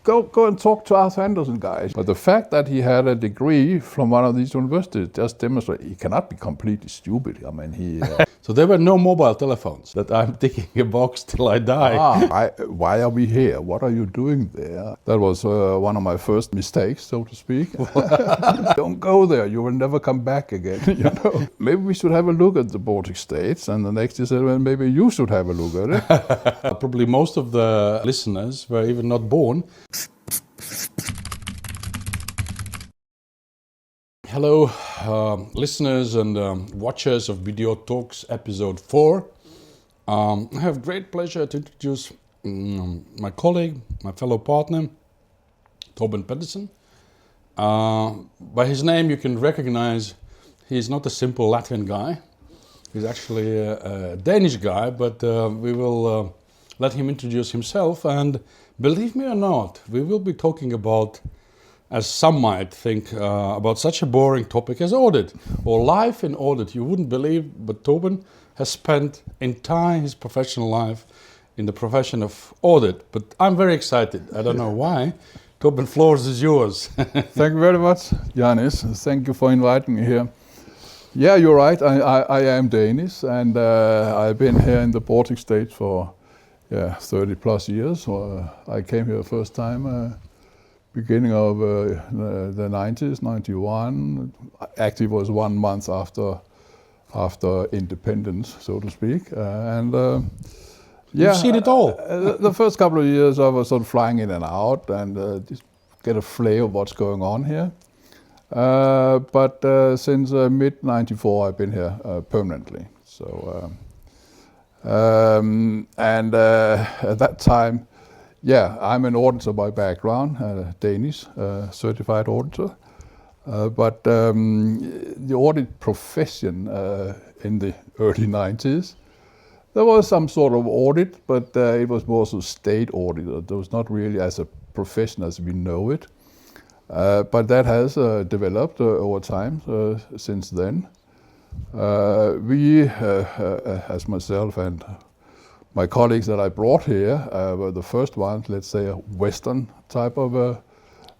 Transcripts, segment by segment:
go and talk to Arthur Andersen, guys. But the fact that he had a degree from one of these universities just demonstrates he cannot be completely stupid. I mean, he... So there were no mobile telephones, that I'm ticking a box till I die. Why are we here? What are you doing there? That was one of my first mistakes, so to speak. Don't go there, you will never come back again. You know? Maybe we should have a look at the Baltic states, and the next he said, well, maybe you should have a look at it. Probably most of the listeners were even not born. Hello, listeners and watchers of Video Talks episode 4. I have great pleasure to introduce my colleague, my fellow partner, Torben Pedersen. By his name you can recognize he's not a simple Latvian guy. He's actually a Danish guy, but we will let him introduce himself. And believe me or not, we will be talking about, as some might think, about such a boring topic as audit or life in audit. You wouldn't believe, but Torben has spent entire his professional life in the profession of audit. But I'm very excited. I don't know why. Torben, floor is yours. Thank you very much, Janis. Thank you for inviting me here. Yeah, you're right. I am Danish, and I've been here in the Baltic states for 30 plus years. I came here first time beginning of the 90s, 91. Actually, was 1 month after independence, so to speak. You've seen it all. The first couple of years, I was sort of flying in and out and just get a flavor of what's going on here. But since mid '94, I've been here permanently. So, at that time, I'm an auditor by background, Danish, certified auditor. But the audit profession in the early 90s, there was some sort of audit, but it was more so state auditor. There was not really as a profession as we know it. But that has developed over time since then. We, as myself and my colleagues that I brought here, were the first ones, let's say, a Western type of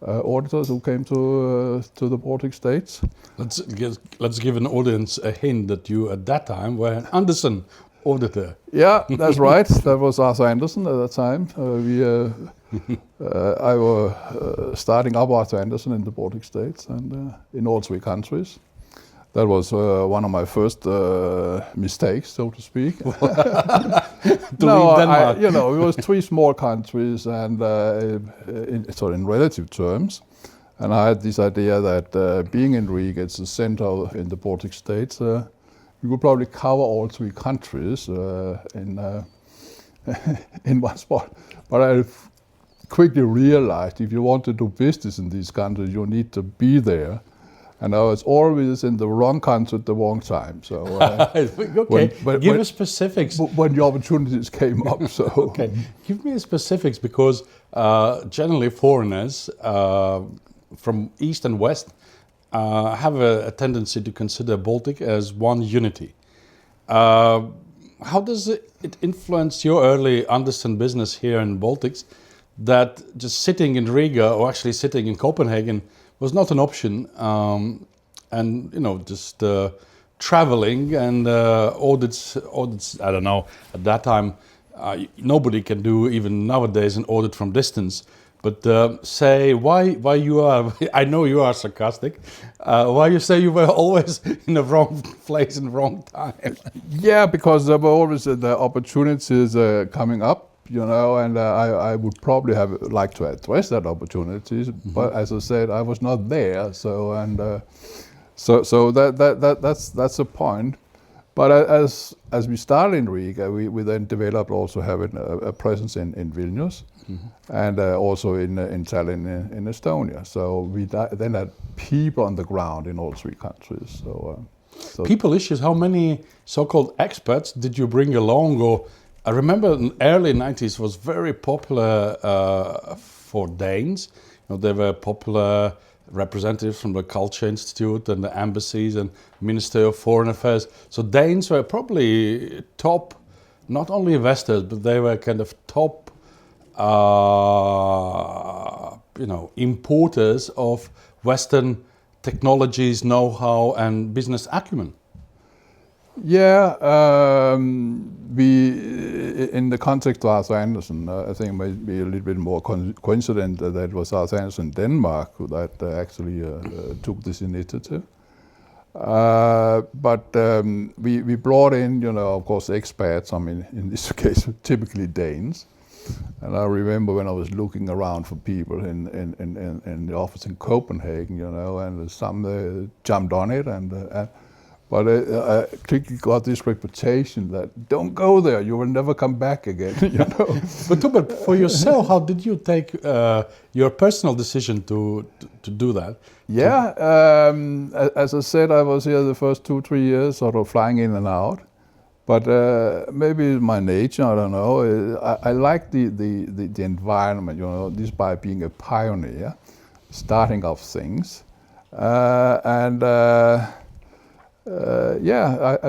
auditors who came to the Baltic states. Let's give an audience a hint that you at that time were an Andersen auditor. Yeah, that's right. That was Arthur Andersen at that time. I was starting up Arthur Andersen in the Baltic states and in all 3 countries. That was one of my first mistakes, so to speak. Denmark. It was 3 small countries, and in relative terms. And I had this idea that being in Riga, it's the center in the Baltic states. We could probably cover all 3 countries in one spot. But I quickly realized if you want to do business in these countries, you need to be there. And I was always in the wrong country at the wrong time. So okay, give us specifics. When the opportunities came up. So okay, give me specifics, because generally foreigners from East and West have a tendency to consider Baltic as one unity. How does it influence your early Andersen business here in Baltics, that just sitting in Riga or actually sitting in Copenhagen was not an option, and just traveling and audits. I don't know. At that time, nobody can do, even nowadays, an audit from distance. But say why you are. I know you are sarcastic. Why you say you were always in the wrong place and wrong time? Yeah, because there were always the opportunities coming up. And I would probably have liked to address that opportunities, but as I said, I was not there. So that's the point. But as we started in Riga, we then developed also having a presence in Vilnius, and also in Tallinn in Estonia. So we then had people on the ground in all 3 countries. So people issues. How many so-called experts did you bring along? Or I remember in early 90s was very popular for Danes. They were popular representatives from the Culture Institute and the embassies and Ministry of Foreign Affairs. So Danes were probably top, not only investors, but they were kind of top importers of Western technologies, know-how, and business acumen. Yeah, we, in the context of Arthur Andersen, I think it might be a little bit more coincident that it was Arthur Andersen Denmark that actually took this initiative. But we brought in, of course, expats. I mean, in this case, typically Danes. And I remember when I was looking around for people in the office in Copenhagen, and some jumped on it, but I quickly got this reputation that don't go there, you will never come back again. But Torben, for yourself, how did you take your personal decision to do that? Yeah, as I said, I was here the first 2-3 years, sort of flying in and out. But maybe my nature, I don't know. I like the environment, this by being a pioneer, starting off things, I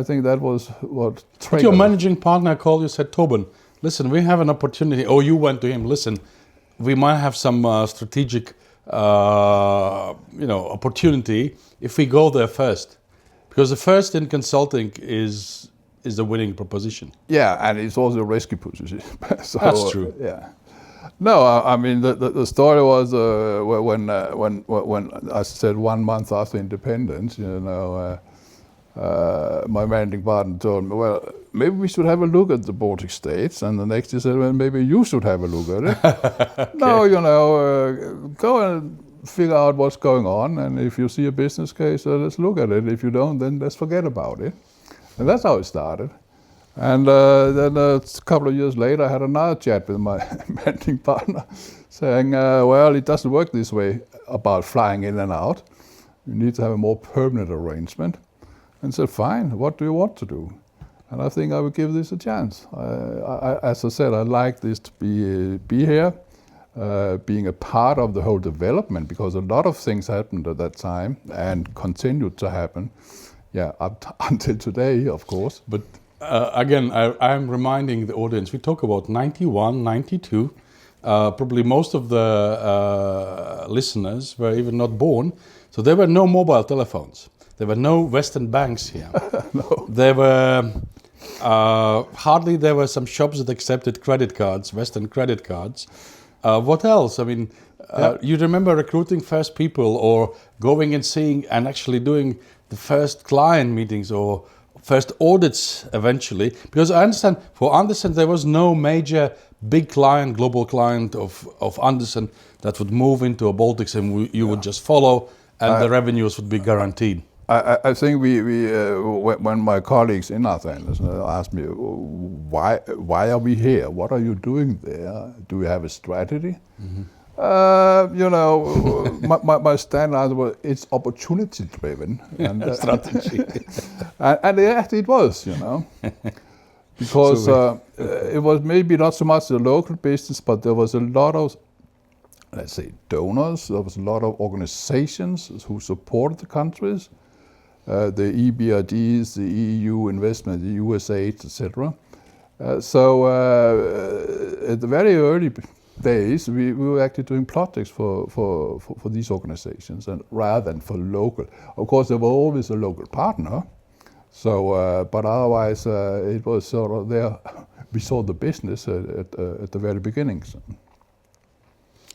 think that was what triggered. Your managing partner called you, said, Torben, listen, we have an opportunity. Or you went to him, listen, we might have some strategic, opportunity if we go there first, because the first in consulting is the winning proposition. Yeah, and it's also a risky position. So, that's true. Yeah. No, I mean the story was when I said 1 month after independence, my managing partner told me, well, maybe we should have a look at the Baltic states. And the next he said, well, maybe you should have a look at it. Okay. No, go and figure out what's going on. And if you see a business case, let's look at it. If you don't, then let's forget about it. And that's how it started. And then a couple of years later, I had another chat with my managing partner saying, well, it doesn't work this way about flying in and out. You need to have a more permanent arrangement. And said, fine, what do you want to do? And I think I would give this a chance. As I said, I like this to be here, being a part of the whole development, because a lot of things happened at that time and continued to happen, up until today, of course. But again, I'm reminding the audience, we talk about 91, 92. Probably most of the listeners were even not born. So there were no mobile telephones. There were no Western banks here. No. There were hardly there were some shops that accepted credit cards, Western credit cards. What else? I mean, you remember recruiting first people or going and seeing and actually doing the first client meetings or first audits eventually? Because I understand, for Andersen, there was no major big client, global client of Andersen that would move into a Baltics and you would just follow and the revenues would be guaranteed. I think when my colleagues in Arthur Andersen asked me, why are we here? What are you doing there? Do we have a strategy? Mm-hmm. My standard answer was, it's opportunity driven. And, strategy. and actually it was, because it was maybe not so much the local business, but there was a lot of, let's say, donors. There was a lot of organizations who supported the countries. The EBRDs, the EU investment, the USAID, etc. So at the very early days, we were actually doing projects for these organizations, and rather than for local. Of course, there was always a local partner. So, but otherwise, it was sort of there. We saw the business at the very beginning. So.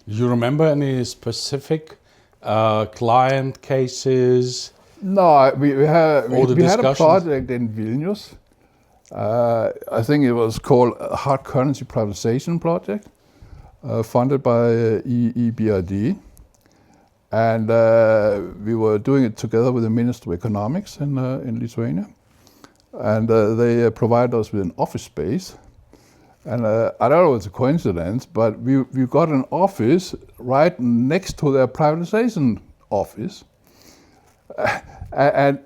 You remember any specific client cases? No, we had a project in Vilnius. I think it was called a hard currency privatization project, funded by EBRD. And we were doing it together with the Minister of Economics in Lithuania. And they provided us with an office space. And I don't know if it's a coincidence, but we got an office right next to their privatization office. And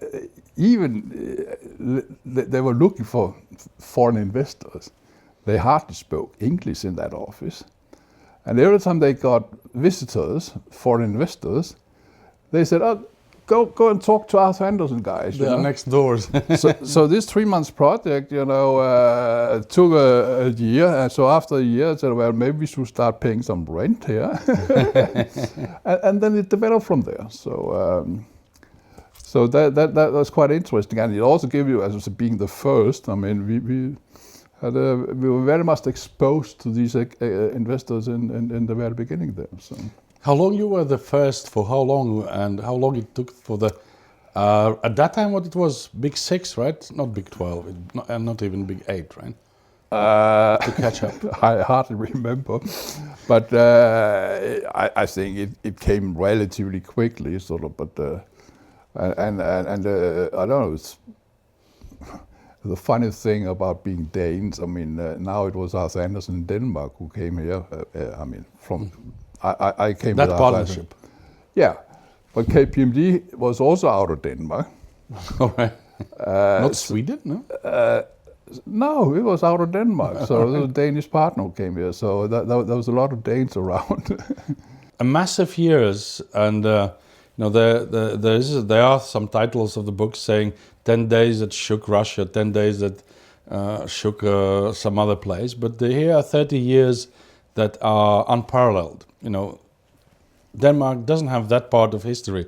even they were looking for foreign investors. They hardly spoke English in that office. And every time they got visitors, foreign investors, they said, oh, go and talk to Arthur Andersen guys. They are next doors. So this 3 months project, took a year. And so after a year, I said, well, maybe we should start paying some rent here. and then it developed from there. So that was quite interesting. And it also gave you, as being the first, I mean, we were very much exposed to these investors in the very beginning there. So. How long you were the first, for how long, and how long it took for the, at that time what it was, Big 6, right? Not Big 12, and not even Big 8, right? To catch up. I hardly remember, but I think it came relatively quickly, sort of, but and I don't know, it's the funny thing about being Danes, I mean, now it was Arthur Andersen in Denmark who came here, I mean, from... I came that with partnership. Yeah, but KPMG was also out of Denmark. All right. Not Sweden, no? No, it was out of Denmark. So it was a Danish partner who came here. So there was a lot of Danes around. A massive years, and there are some titles of the book saying 10 days that shook Russia, 10 days that shook some other place. But here are 30 years that are unparalleled. Denmark doesn't have that part of history,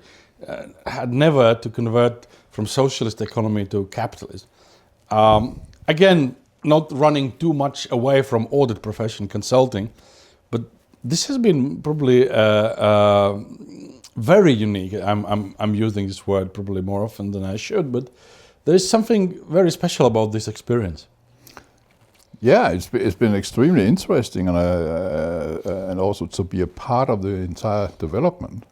had never to convert from socialist economy to capitalist. Again, not running too much away from audit profession consulting, but this has been probably very unique. I'm using this word probably more often than I should, but there is something very special about this experience. Yeah, it's been extremely interesting, and also to be a part of the entire development,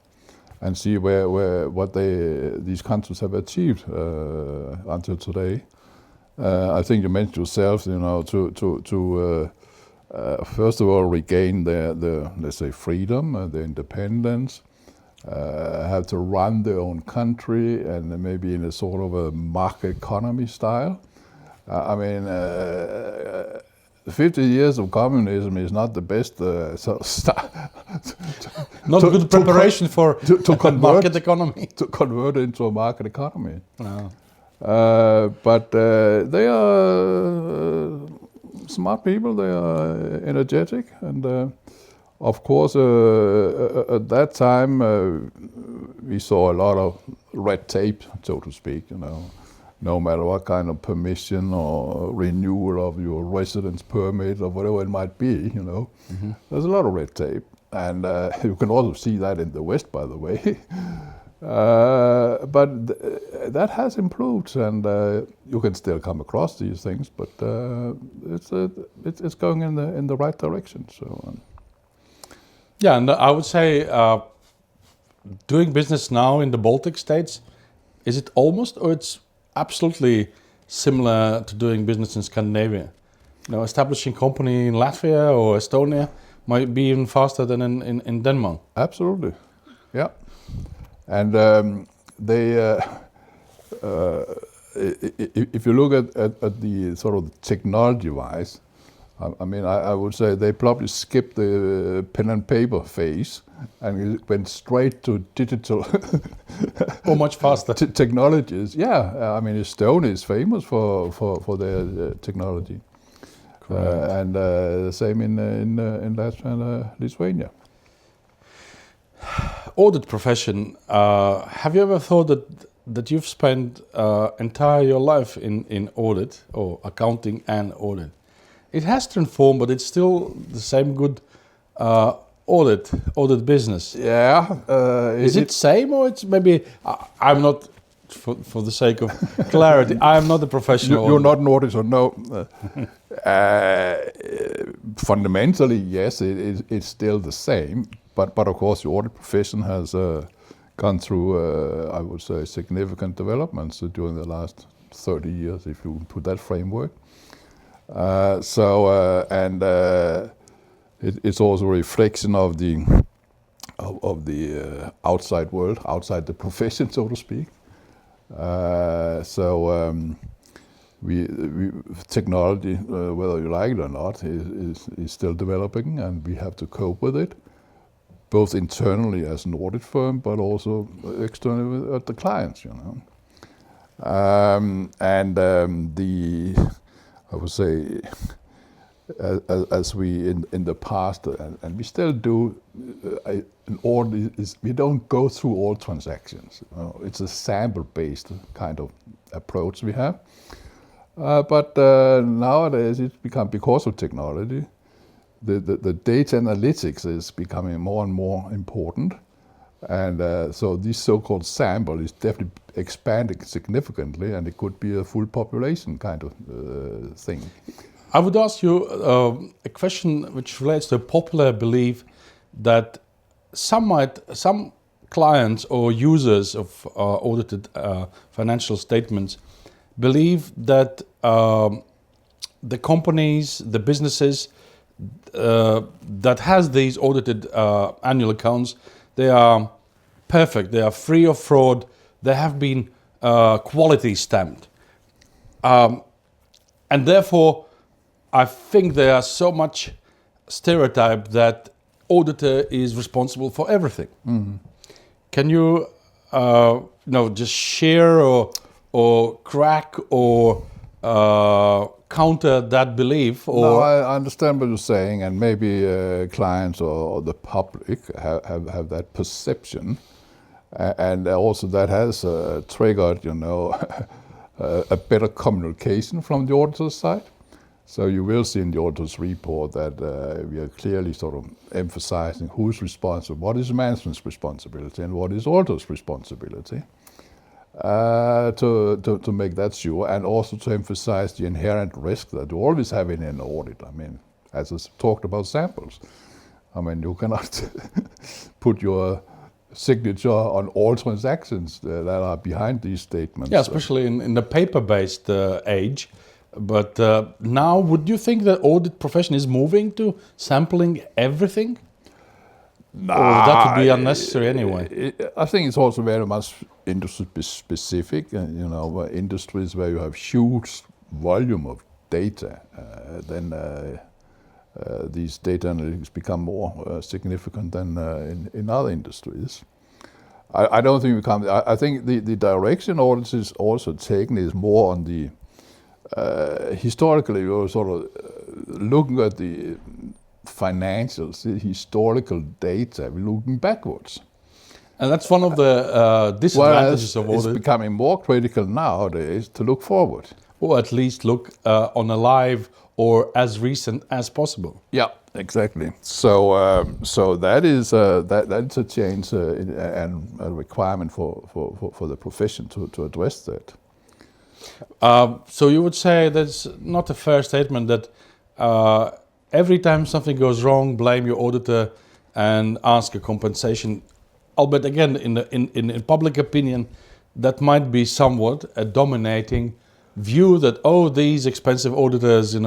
and see what these countries have achieved until today. I think you mentioned yourself, to first of all regain their let's say freedom, their independence, have to run their own country, and maybe in a sort of a market economy style. I mean, 50 years of communism is not the best not good preparation for market economy. To convert into a market economy. No. But they are smart people, they are energetic, and of course at that time we saw a lot of red tape, so to speak, no matter what kind of permission or renewal of your residence permit or whatever it might be, Mm-hmm. There's a lot of red tape. And you can also see that in the West, by the way. But that has improved, and you can still come across these things, but it's going in the right direction. So. Yeah, and I would say doing business now in the Baltic states, is it almost, or it's absolutely similar to doing business in Scandinavia? Establishing company in Latvia or Estonia might be even faster than in Denmark. Absolutely, yeah. And if you look at the sort of technology-wise, I mean, I would say they probably skipped the pen and paper phase and went straight to digital. Or much faster. Technologies, yeah. I mean, Estonia is famous for their technology. And the same in Latvia and Lithuania. Audit profession. Have you ever thought that you've spent entire your life in audit or accounting and audit? It has transformed, but it's still the same good audit business. Yeah. Is it same, or it's maybe? I'm not, for the sake of clarity, I'm not a professional. You're not an auditor, no. Fundamentally, yes, it's still the same. But of course, the audit profession has gone through, I would say, significant developments during the last 30 years, if you put that framework. It's also a reflection of the outside world, outside the profession, so to speak. Technology, whether you like it or not, is still developing, and we have to cope with it. both internally as an audit firm, but also externally at the clients, you know. I would say, as we in the past, and we still do, an audit is we don't go through all transactions. You know, it's a sample-based kind of approach we have. But nowadays it's become, because of technology, the data analytics is becoming more and more important. And so this so-called sample is definitely expanding significantly, and it could be a full population kind of thing. I would ask you a question which relates to a popular belief that some clients or users of audited financial statements believe that the companies, the businesses that has these audited annual accounts, they are perfect, they are free of fraud, they have been quality stamped. And therefore, I think there are so much stereotype that auditor is responsible for everything. Mm-hmm. Can you, just share or crack or counter that belief? Or no, I understand what you're saying, and maybe clients or the public have that perception, and also that has triggered, a better communication from the auditor's side. So you will see in the auditor's report that we are clearly sort of emphasizing who's responsible, what is management's responsibility, and what is auditor's responsibility, to make that sure, and also to emphasize the inherent risk that you always have in an audit. I mean, as I talked about samples, I mean, you cannot put your signature on all transactions that are behind these statements. Yeah, especially in the paper-based age. But now, would you think that audit profession is moving to sampling everything? Nah, or that would be unnecessary anyway? I think it's also very much industry specific. Industries where you have huge volume of data, then these data analytics become more significant than in other industries. I don't think we come. I think the direction audits is also taken is more on the historically, we were sort of looking at the financials, the historical data, we're looking backwards. And that's one of the disadvantages of audit. It's becoming more critical nowadays to look forward. Or at least look on a live or as recent as possible. Yeah, exactly. So that is a change and a requirement for the profession to address that. So you would say that's not a fair statement that every time something goes wrong, blame your auditor and ask a compensation. Albeit again, in public opinion, that might be somewhat a dominating view that these expensive auditors, they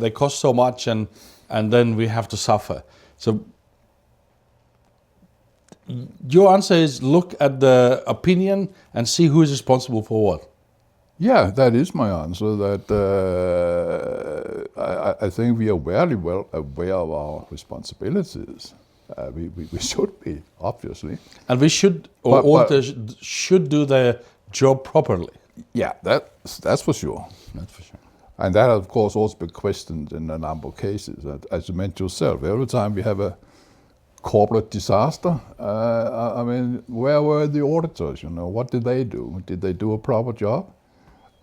cost so much and then we have to suffer. So your answer is look at the opinion and see who is responsible for what. Yeah, that is my answer. That I think we are very well aware of our responsibilities. We should be, obviously. And we should, auditors should do their job properly. Yeah, that's for sure. That's for sure. And that, of course, also been questioned in a number of cases. As you mentioned yourself, every time we have a corporate disaster, where were the auditors? What did they do? Did they do a proper job?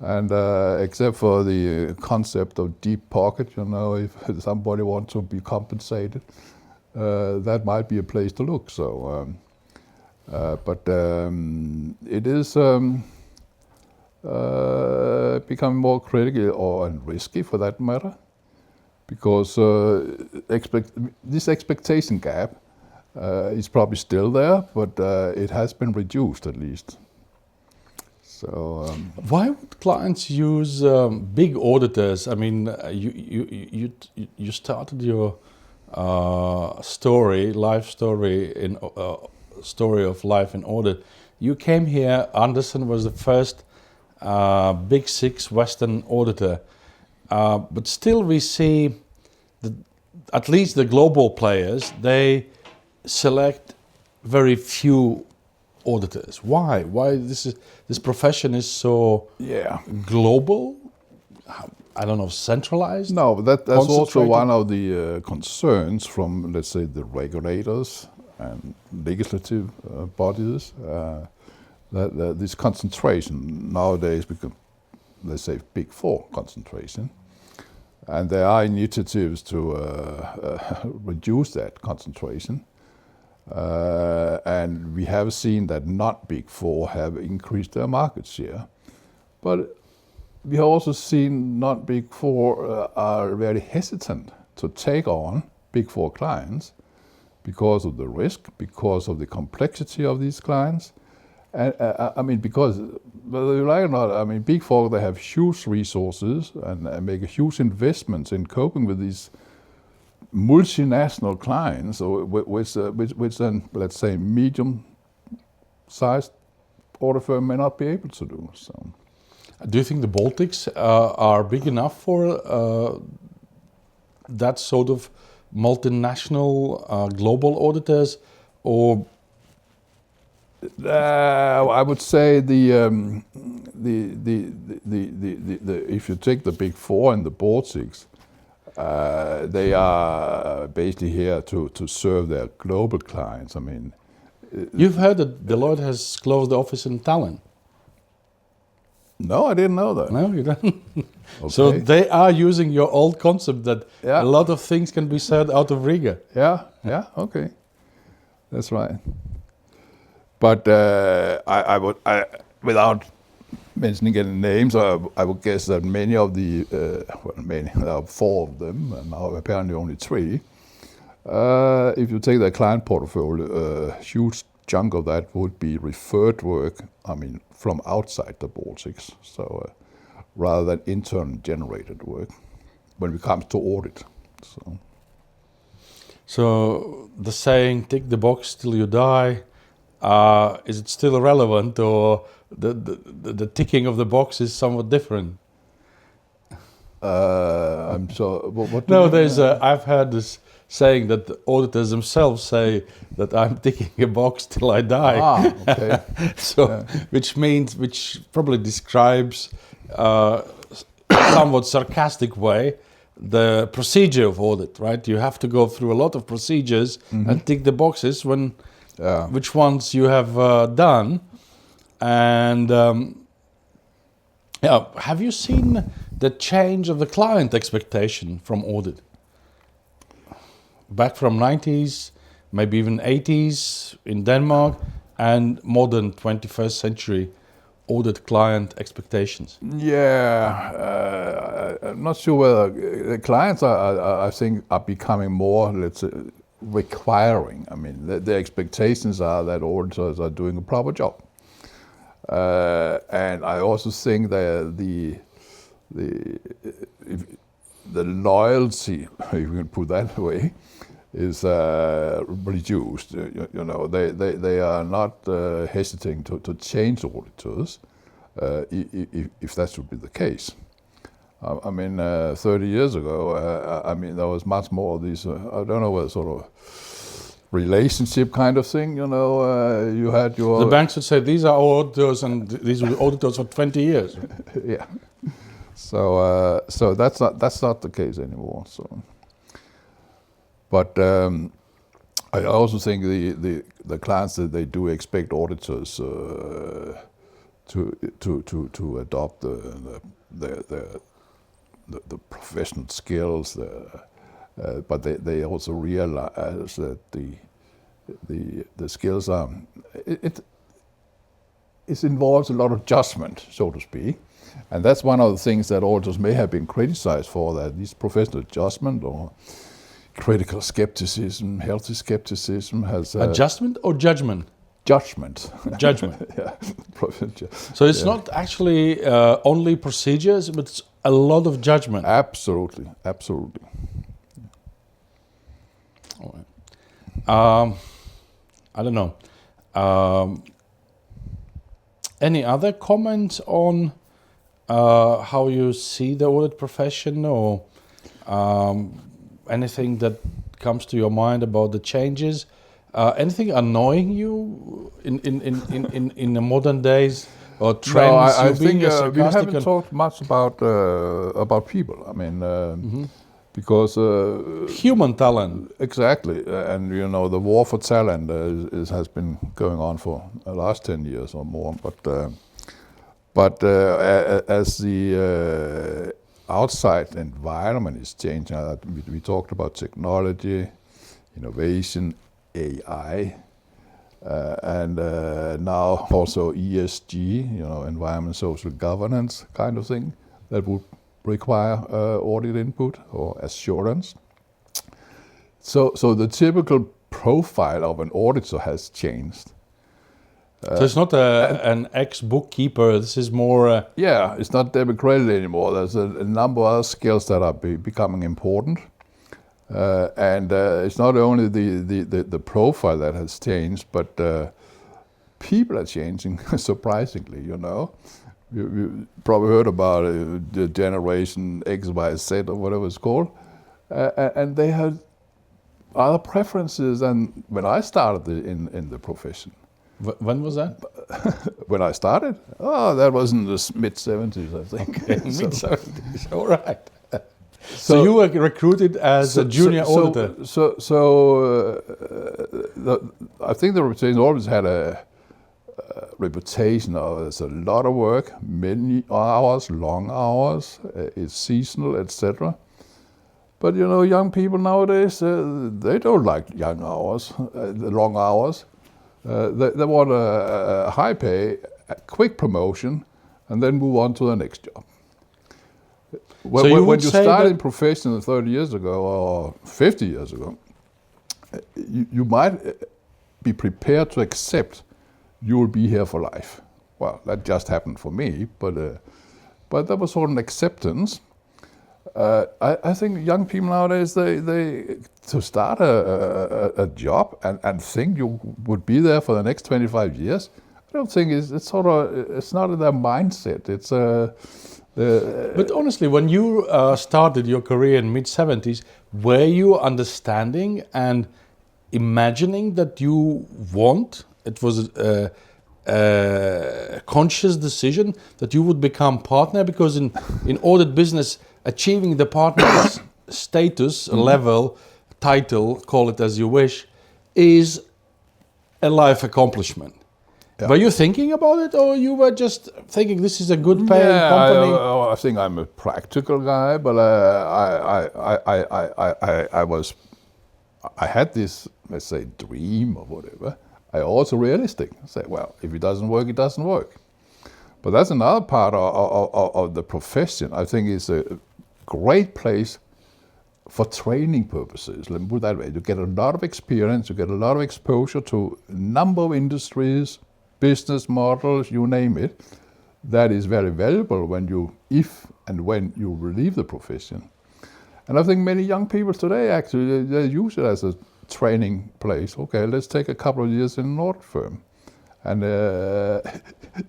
And except for the concept of deep pocket, if somebody wants to be compensated, that might be a place to look. So, but it is becoming more critical or risky for that matter, because this expectation gap is probably still there, but it has been reduced at least. So why would clients use big auditors? I mean, you started your life story story of life in audit. You came here. Andersen was the first Big Six Western auditor, but still we see at least the global players, they select very few auditors. Why? Why this profession is so global? I don't know, centralized? No, that's also Concentrated? one of the concerns from, let's say, the regulators and legislative bodies, that this concentration nowadays become, let's say, Big Four concentration. And there are initiatives to reduce that concentration. And we have seen that not Big Four have increased their market share. But we have also seen not Big Four are very hesitant to take on Big Four clients because of the risk, because of the complexity of these clients. And I mean, because whether you like it or not, I mean, Big Four, they have huge resources and make huge investments in coping with these multinational clients, which then, let's say, medium-sized audit firm may not be able to do. So, do you think the Baltics are big enough for that sort of multinational global auditors, or? I would say if you take the Big Four and the Baltics, they are basically here to serve their global clients. I mean, you've heard that Deloitte has closed the office in Tallinn. No, I didn't know that. No, you don't. Okay. So they are using your old concept that Yeah. a lot of things can be said out of Riga. Yeah, okay, that's right. But I would, without mentioning any names, I would guess that many of the, there are 4 of them, and now apparently only 3. If you take their client portfolio, a huge chunk of that would be referred work, I mean, from outside the Baltics, so rather than internal generated work when it comes to audit. So the saying, tick the box till you die, is it still relevant, or the ticking of the box is somewhat different? I'm so. What do No, you mean? I've heard this saying that the auditors themselves say that I'm ticking a box till I die. Okay. So, which probably describes, somewhat sarcastic way, the procedure of audit, right? You have to go through a lot of procedures and tick the boxes which ones you have done. And have you seen the change of the client expectation from audit? Back from 90s, maybe even 80s in Denmark, and modern 21st century audit client expectations. Yeah, I'm not sure whether the clients I think, are becoming more, let's say, requiring. I mean, the expectations are that auditors are doing a proper job, and I also think that the loyalty, if you can put that way, is reduced. You know, they are not hesitating to change auditors if that should be the case. I mean, 30 years ago, I mean, there was much more of these, I don't know, what sort of relationship kind of thing, you know, you had your... The banks would say, these are auditors, and these were auditors for 20 years. Yeah. So that's not the case anymore. So, but I also think the clients, that they do expect auditors to adopt the professional skills, but they also realize that the skills are it involves a lot of judgment, so to speak. And that's one of the things that auditors may have been criticized for, that this professional judgment or critical skepticism, healthy skepticism has... Adjustment or judgment? Judgment. Judgment. Yeah. So it's not actually only procedures, but it's a lot of judgment. Absolutely. All right. I don't know. Any other comments on how you see the audit profession, or anything that comes to your mind about the changes? Anything annoying you in the modern days, or trends? No, I you being think a we sarcastic haven't and- talked much about people. I mean, because human talent. exactly, and you know, the war for talent has been going on for the last 10 years or more. But as the outside environment is changing, we talked about technology, innovation, AI, and now also ESG, environment, social governance kind of thing that would require audit input or assurance. So the typical profile of an auditor has changed. So it's not an ex-bookkeeper. This is more. Yeah, it's not debit credit anymore. There's a number of other skills that are becoming important. And it's not only the profile that has changed, but people are changing, surprisingly, You probably heard about the generation X, Y, Z, or whatever it's called. And they have other preferences than when I started in the profession. When was that? When I started? Oh, that was in the mid-70s, I think. Mid-70s, all right. So you were recruited as a junior auditor. I think the reputation always had a reputation of there's a lot of work, many hours, long hours, it's seasonal, etc. But young people nowadays, they don't like young hours, long hours. They want a high pay, a quick promotion, and then move on to the next job. When you started in profession 30 years ago or 50 years ago, you might be prepared to accept you will be here for life. Well, that just happened for me, but there was sort of an acceptance. I think young people nowadays, they to start a job and think you would be there for the next 25 years, I don't think it's not in their mindset. It's But honestly, when you started your career in mid-70s, were you understanding and imagining that you want? It was a conscious decision that you would become partner, because in audit business, achieving the partner's status, level, title, call it as you wish, is a life accomplishment. Yeah. Were you thinking about it, or you were just thinking this is a good paying company? I think I'm a practical guy, but I had this, let's say, dream or whatever. I also realistic. Say, well, if it doesn't work, it doesn't work. But that's another part of the profession. I think it's a great place for training purposes. Let me put it that way. You get a lot of experience, you get a lot of exposure to a number of industries, business models, you name it. That is very valuable if and when you leave the profession. And I think many young people today actually, they use it as a training place. Okay, let's take a couple of years in an audit firm. And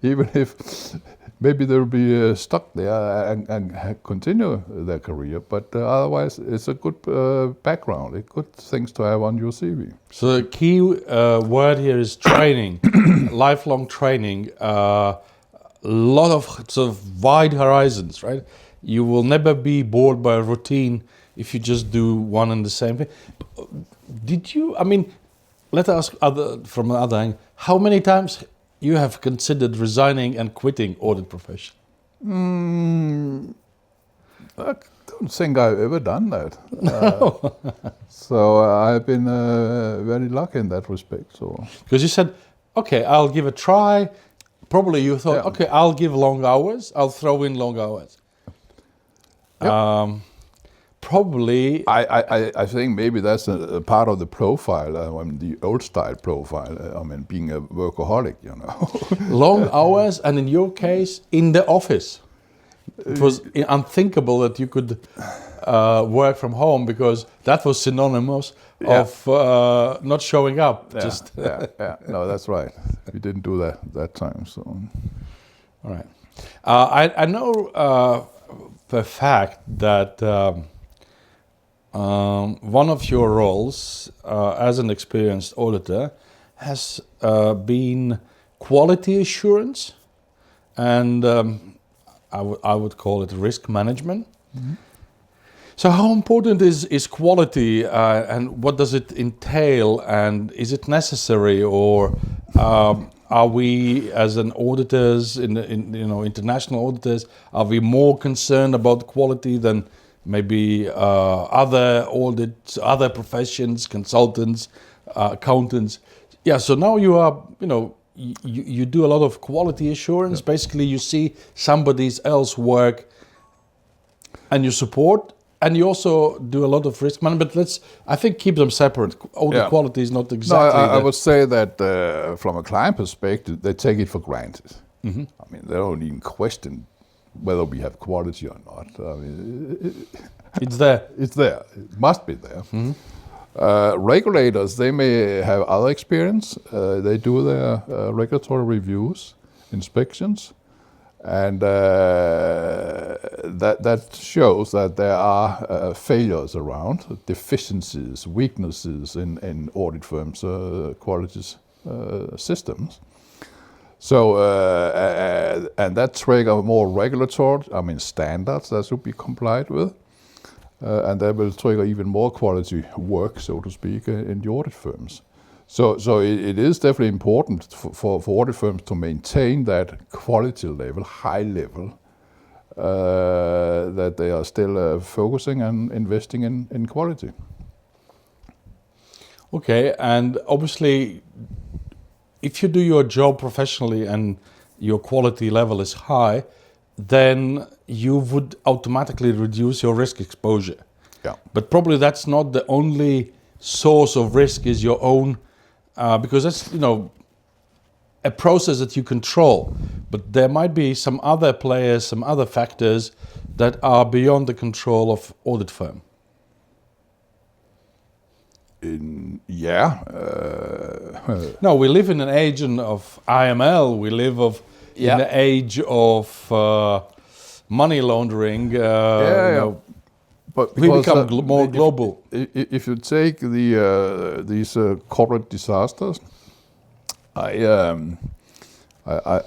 even if maybe they'll be stuck there and continue their career, but otherwise it's a good background, it's good things to have on your CV. So the key word here is training, lifelong training, a lot of sort of wide horizons, right? You will never be bored by a routine if you just do one and the same thing. Let us ask from the other angle, how many times you have considered resigning and quitting audit profession? I don't think I've ever done that. No. So I've been very lucky in that respect. So because you said, okay, I'll give a try. Probably you thought, okay, I'll give long hours. I'll throw in long hours. Yep. Probably. I think maybe that's a part of the profile, the old style profile. Being a workaholic, Long hours, and in your case, in the office. It was unthinkable that you could work from home, because that was synonymous of not showing up. No, that's right. We didn't do that time. So, all right. I know for a fact that one of your roles as an experienced auditor has been quality assurance, and I would call it risk management. Mm-hmm. So how important is quality, and what does it entail, and is it necessary, or are we as an auditors in international auditors, are we more concerned about quality than maybe other audits, other professions, consultants, accountants? Yeah, so now you are, you do a lot of quality assurance. Yeah. Basically, you see somebody else's work and you support, and you also do a lot of risk management. But I think, keep them separate. Audit quality is not exactly. I would say that from a client perspective, they take it for granted. Mm-hmm. I mean, they don't even question whether we have quality or not. I mean, it's there. It's there. It must be there. Mm-hmm. Regulators, they may have other experience. They do their regulatory reviews, inspections, and that shows that there are failures around, deficiencies, weaknesses in audit firms' quality systems. So, and that trigger more regulatory, standards that should be complied with. And that will trigger even more quality work, so to speak, in the audit firms. So it is definitely important for audit firms to maintain that quality level, high level, that they are still focusing and investing in quality. Okay, and obviously, if you do your job professionally and your quality level is high, then you would automatically reduce your risk exposure. Yeah. But probably that's not the only source of risk, is your own, because that's, a process that you control. But there might be some other players, some other factors that are beyond the control of audit firm. No, we live in an age of IML. We live in the age of money laundering. But we become more global. If you take these corporate disasters, I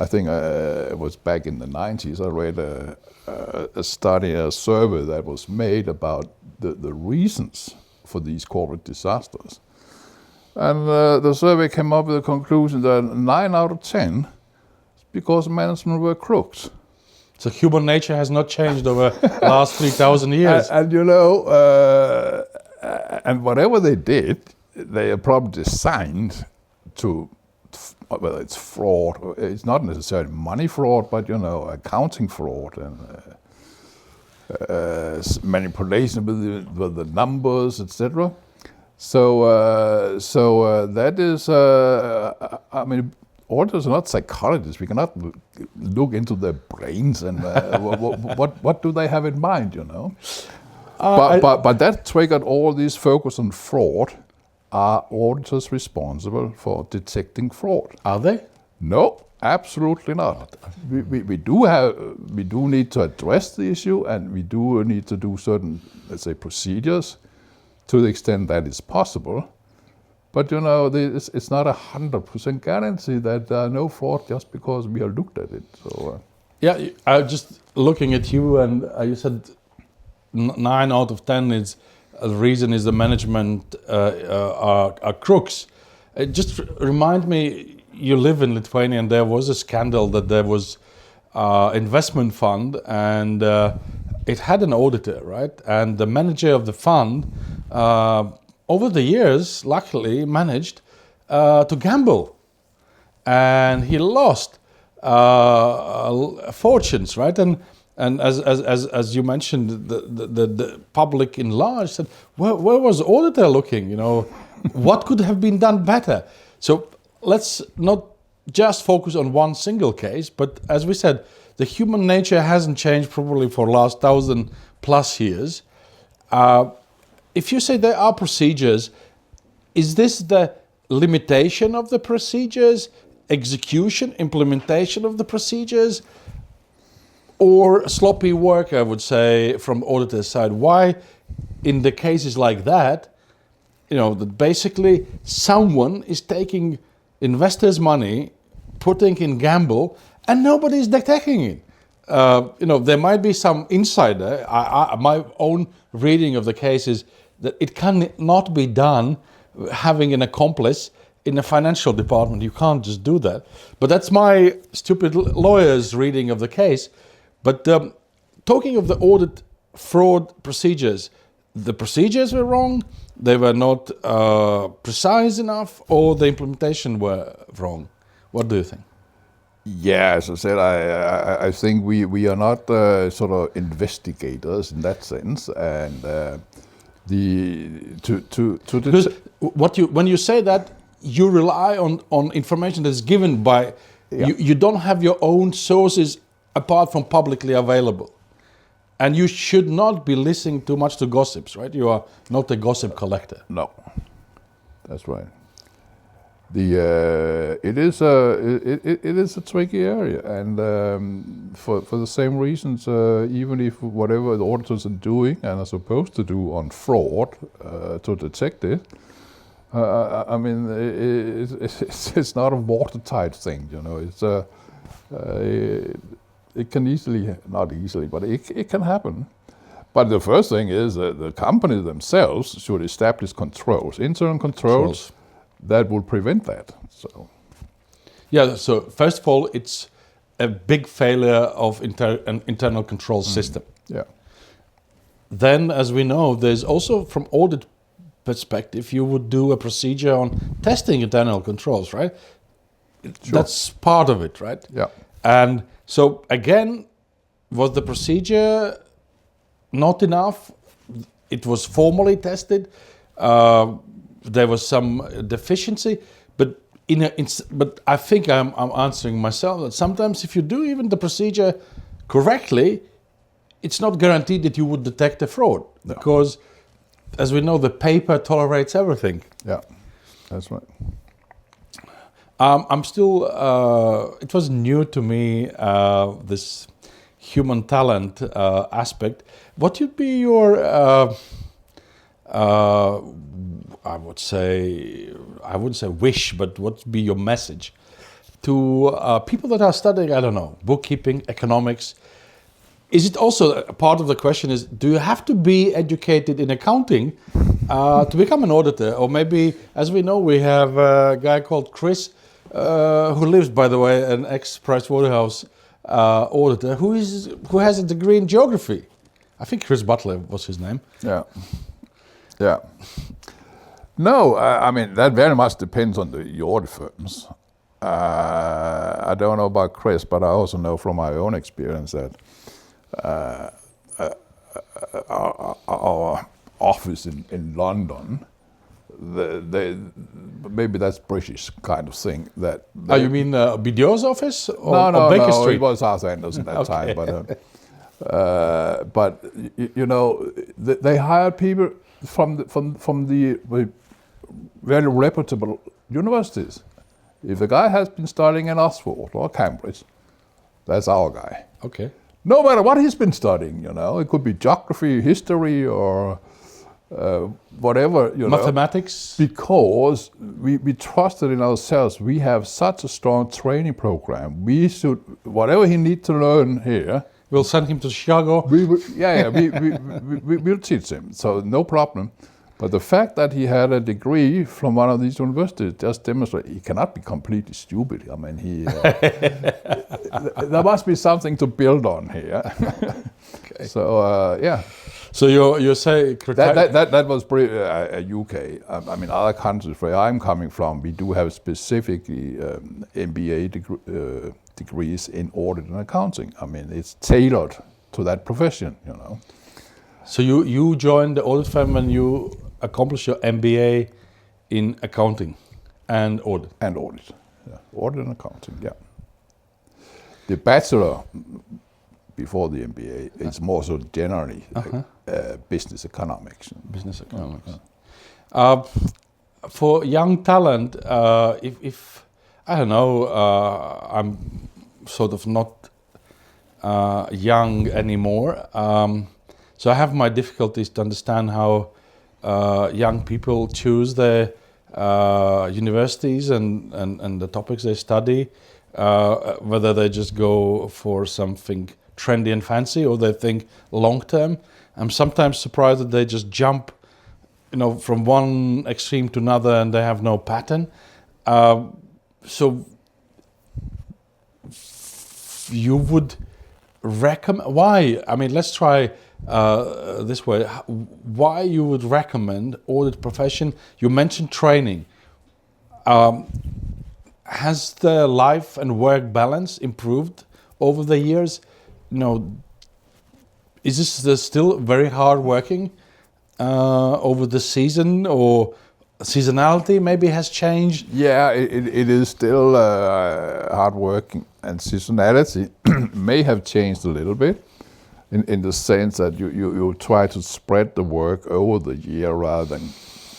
think it was back in the 90s. I read a study, a survey that was made about the reasons for these corporate disasters, and the survey came up with a conclusion that 9 out of 10 is because management were crooks. So human nature has not changed over the last 3,000 years. And and whatever they did, they are probably designed to, whether it's fraud, or it's not necessarily money fraud, but accounting fraud and manipulation with the numbers, etc. So that is, auditors are not psychologists. We cannot look into their brains and what do they have in mind, But that triggered all this focus on fraud. Are auditors responsible for detecting fraud? Are they? No, absolutely not. We do need to address the issue, and we do need to do certain, let's say, procedures to the extent that is possible. But it's not 100% guarantee that there are no fraud just because we have looked at it. So yeah, I was just looking at you, and you said 9 out of 10 is the reason is the management are crooks. Just remind me, you live in Lithuania, and there was a scandal that there was investment fund, and it had an auditor, right? And the manager of the fund, over the years, luckily managed to gamble, and he lost fortunes, right? And as you mentioned, the public in large said, where was the auditor looking? What could have been done better? So let's not just focus on one single case, but as we said, the human nature hasn't changed probably for the last 1,000+ years. If you say there are procedures, is this the limitation of the procedures, execution, implementation of the procedures, or sloppy work, I would say, from auditor's side? Why in the cases like that, that basically someone is taking investors' money, putting in gamble, and nobody is detecting it. There might be some insider. My own reading of the case is that it cannot be done having an accomplice in a financial department. You can't just do that. But that's my stupid lawyer's reading of the case. But talking of the audit fraud procedures, the procedures were wrong, they were not precise enough, or the implementation were wrong. What do you think? Yeah, as I said, I think we are not sort of investigators in that sense, and because when you say that, you rely on information that's given by you don't have your own sources apart from publicly available, and you should not be listening too much to gossips, right? You are not a gossip collector. No, that's right. It is a tricky area, and for the same reasons, even if whatever the auditors are doing and are supposed to do on fraud to detect it, I mean, it's not a watertight thing, it can not easily, but it can happen. But the first thing is that the company themselves should establish controls, internal controls. That will prevent that. So first of all, it's a big failure of an internal control system. Yeah. Then, as we know, there's also, from audit perspective, you would do a procedure on testing internal controls, right? Sure. That's part of it, right? Yeah. And so again, was the procedure not enough? It was formally tested. There was some deficiency, but but I think I'm answering myself that sometimes if you do even the procedure correctly, it's not guaranteed that you would detect a fraud, because, as we know, the paper tolerates everything. Yeah, that's right. I'm still. It was new to me, this human talent aspect. What would be your I wouldn't say wish, but what would be your message to people that are studying, I don't know, bookkeeping, economics? Is it also a part of the question is, do you have to be educated in accounting to become an auditor? Or maybe, as we know, we have a guy called Chris, who lives, by the way, an ex-Pricewaterhouse auditor, who has a degree in geography. I think Chris Butler was his name. Yeah. No, I mean, that very much depends on the audit firms. I don't know about Chris, but I also know from my own experience that our office in London, maybe that's British kind of thing. You mean BDO's office? Or Baker Street? No, it was Arthur Anderson at that time. But they hired people from the very reputable universities. If the guy has been studying in Oxford or Cambridge, that's our guy. Okay. No matter what he's been studying, it could be geography, history, or whatever, Mathematics? Because we trusted in ourselves. We have such a strong training program. We should, whatever he needs to learn here, we'll send him to Chicago. We'll teach him, so no problem. But the fact that he had a degree from one of these universities just demonstrates he cannot be completely stupid. I mean, there must be something to build on here. Okay. So So you say that was UK. I mean, other countries where I'm coming from, we do have specifically MBA degrees in audit and accounting. I mean, it's tailored to that profession, So you joined the audit firm when you accomplished your MBA in accounting and audit? And audit, yeah. Audit and accounting, yeah. The bachelor before the MBA, it's more so generally business economics. Business economics. For young talent, if I don't know, I'm sort of not young anymore. So I have my difficulties to understand how young people choose their universities and the topics they study, whether they just go for something trendy and fancy or they think long term. I'm sometimes surprised that they just jump, from one extreme to another and they have no pattern. So you would recommend, why? I mean, let's try this way. Why you would recommend audit profession? You mentioned training. Has the life and work balance improved over the years? Is this still very hard working over the season, or seasonality maybe has changed? Yeah, it is still hard working, and seasonality may have changed a little bit in the sense that you try to spread the work over the year rather than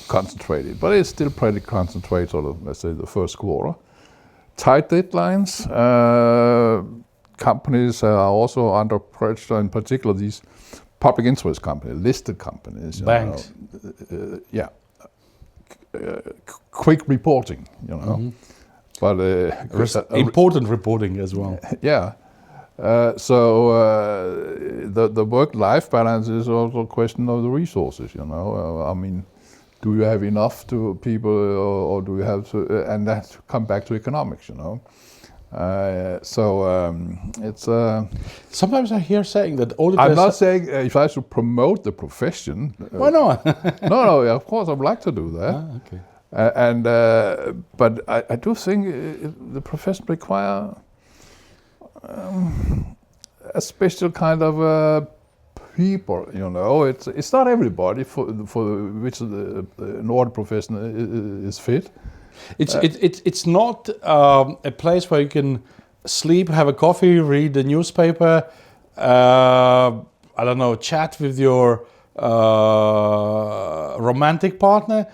concentrate it. But it's still pretty concentrated, sort of, let's say, the first quarter. Tight deadlines. Companies are also under pressure, in particular these public interest companies, listed companies. Banks. Quick reporting, Mm-hmm. But important reporting as well. Yeah. The work-life balance is also a question of the resources. I mean, do you have enough to people, or do you have to? And that come back to economics. It's. Sometimes I hear saying that auditors. I'm not saying if I should promote the profession. Why not? No. Yeah, of course, I'd like to do that. Okay. But I do think the profession require a special kind of people. It's not everybody for which an audit profession is fit. It's not a place where you can sleep, have a coffee, read the newspaper, chat with your romantic partner,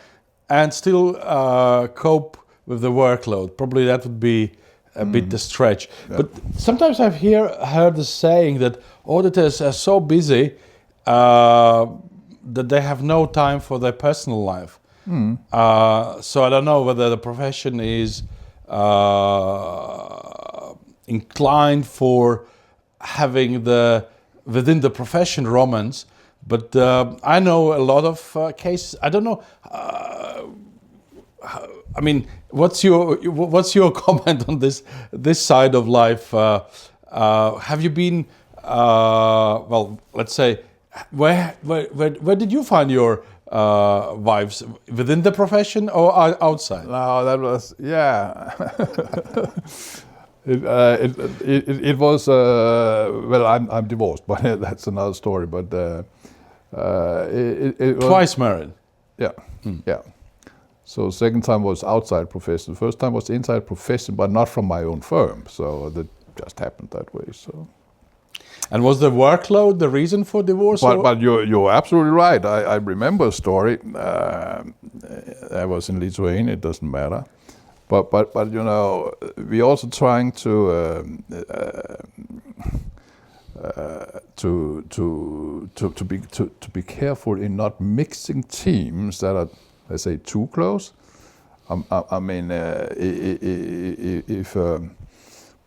and still cope with the workload. Probably that would be a bit the stretch. Yeah. But sometimes I've heard the saying that auditors are so busy that they have no time for their personal life. So I don't know whether the profession is inclined for having within the profession romance, but I know a lot of cases. I don't know. I mean, what's your comment on this side of life? Have you been let's say, where did you find your wives, within the profession or outside? No, that was It was I'm divorced, but that's another story. But it was, twice married. Yeah, yeah. So second time was outside profession. First time was inside profession, but not from my own firm. So that just happened that way. So. And was the workload the reason for divorce? But you're absolutely right. I remember a story. I was in Lithuania. It doesn't matter. But we're also trying to be careful in not mixing teams that are, let's say, too close. I mean, if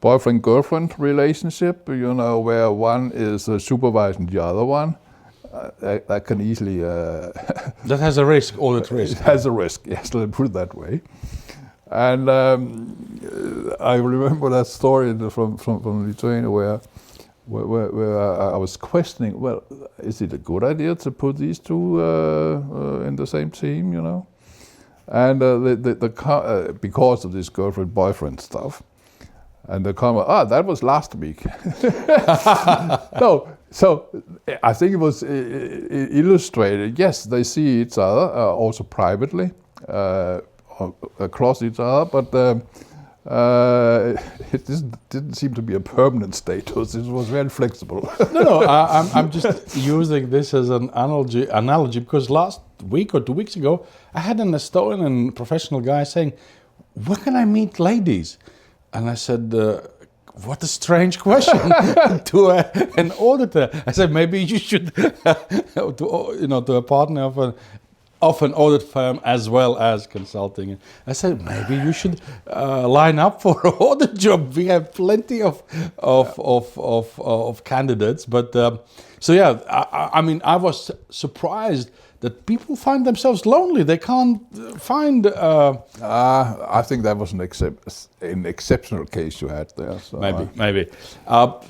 boyfriend-girlfriend relationship, where one is supervising the other one, that can easily... that has a risk, audit risk. It has a risk, yes, let's put it that way. And I remember that story from Lithuania where I was questioning, well, is it a good idea to put these two in the same team, And because of this girlfriend-boyfriend stuff, and the comment, that was last week. No, so I think it was illustrated. Yes, they see each other also privately, across each other, but it didn't seem to be a permanent status. It was very flexible. No, I'm just using this as an analogy because last week or 2 weeks ago, I had an Estonian professional guy saying, "Where can I meet ladies?" And I said, what a strange question to an auditor. I said, maybe you should, to a partner of an audit firm as well as consulting. I said, maybe you should line up for an audit job. We have plenty of candidates. But I mean, I was surprised that people find themselves lonely. They can't find. I think that was an exceptional case you had there. So maybe.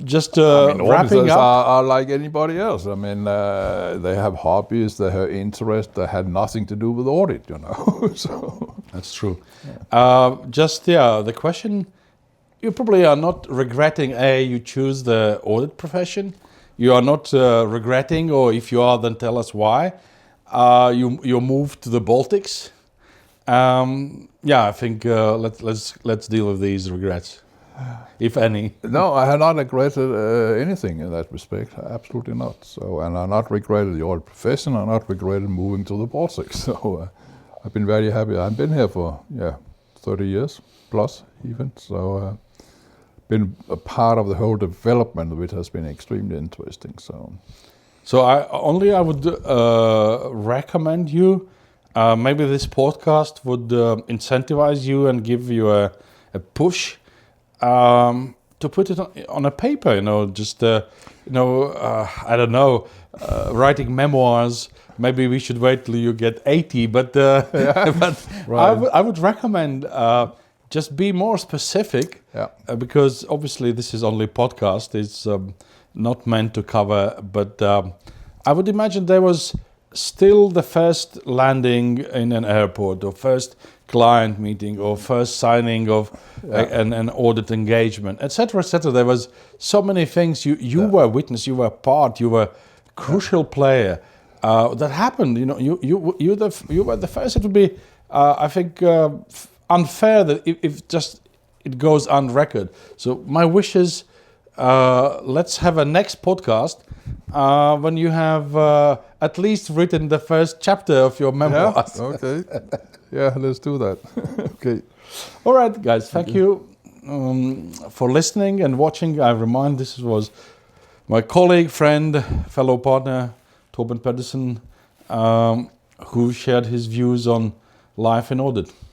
Just I mean, wrapping auditors up. are like anybody else. I mean, they have hobbies, they have interests that had nothing to do with audit, So That's true. The question, you probably are not regretting, you choose the audit profession. You are not regretting, or if you are, then tell us why. You moved to the Baltics. I think let's deal with these regrets, if any. No, I have not regretted anything in that respect. Absolutely not. So, and I not regretted the audit profession. I not regretted moving to the Baltics. So, I've been very happy. I've been here for 30 years plus even. So, been a part of the whole development, which has been extremely interesting. So I would recommend you. Maybe this podcast would incentivize you and give you a push to put it on a paper. I don't know, writing memoirs. Maybe we should wait till you get 80. But right. I would recommend just be more specific. Because obviously this is only podcast. It's not meant to cover, but I would imagine there was still the first landing in an airport, or first client meeting, or first signing of an audit engagement, etc., etc. There was so many things you were witness, you were part, you were crucial player that happened. You were the first. It would be, I think, unfair that if just it goes on record. So my wish is, let's have a next podcast when you have at least written the first chapter of your memoirs. Okay. Let's do that. Okay. All right, guys. Thank you for listening and watching. I remind this was my colleague, friend, fellow partner, Torben Pedersen, who shared his views on life in audit.